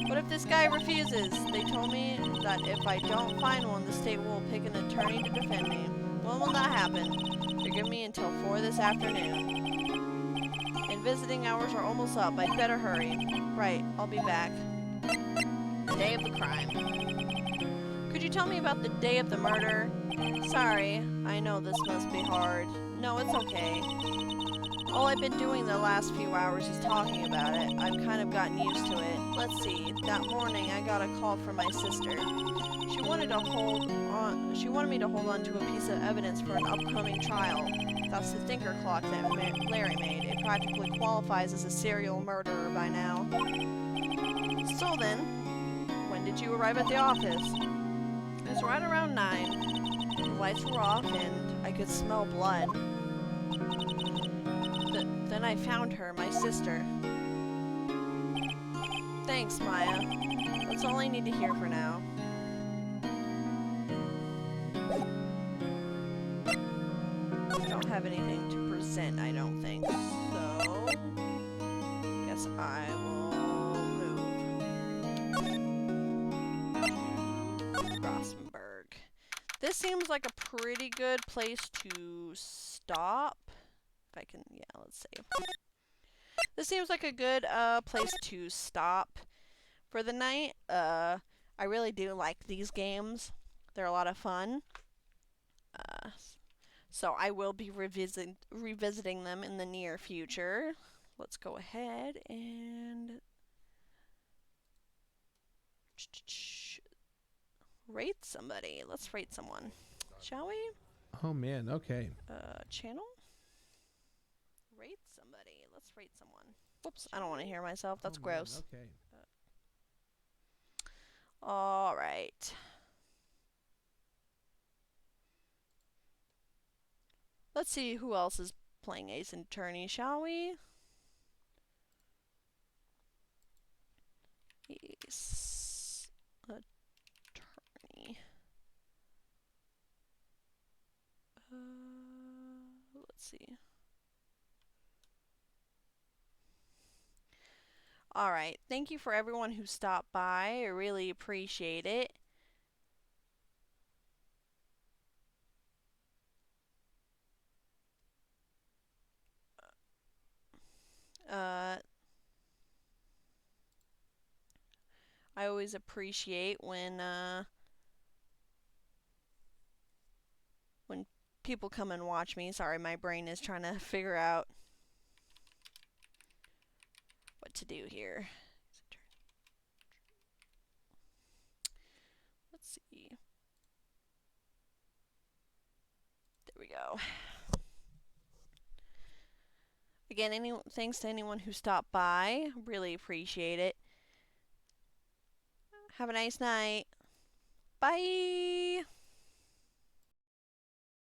A: What if this guy refuses? They told me that if I don't find one, the state will pick an attorney to defend me. When will that happen? They're giving me until 4 this afternoon. visiting hours are almost up. I'd better hurry. Right, I'll be back. The day of the crime. Could you tell me about the day of the murder? Sorry, I know this must be hard. No, it's okay. All I've been doing the last few hours is talking about it. I've kind of gotten used to it. Let's see. That morning, I got a call from my sister. She wanted me to hold on to a piece of evidence for an upcoming trial. That's the thinker clock that Larry made. It practically qualifies as a serial murderer by now. So then, when did you arrive at the office? It was right around 9. The lights were off and I could smell blood. Then I found her, my sister. Thanks, Maya. That's all I need to hear for now. Don't have anything to present, I don't think. So, guess I will move. Grossenberg. This seems like a pretty good place to stop. If I can, yeah, let's see. This seems like a good place to stop for the night. I really do like these games. They're a lot of fun. So I will be revisiting them in the near future. Let's go ahead and rate somebody. Let's rate someone, shall we?
D: Oh man, okay.
A: Channel? Rate somebody. Let's rate someone. Whoops, I don't want to hear myself. That's gross.
D: Man, okay.
A: Alright. Let's see who else is playing Ace Attorney, shall we? Ace Attorney. Let's see. Alright, thank you for everyone who stopped by. I really appreciate it. I always appreciate when people come and watch me. Sorry, my brain is trying to figure out what to do here. Let's see. There we go. Again, thanks to anyone who stopped by. Really appreciate it. Have a nice night. Bye!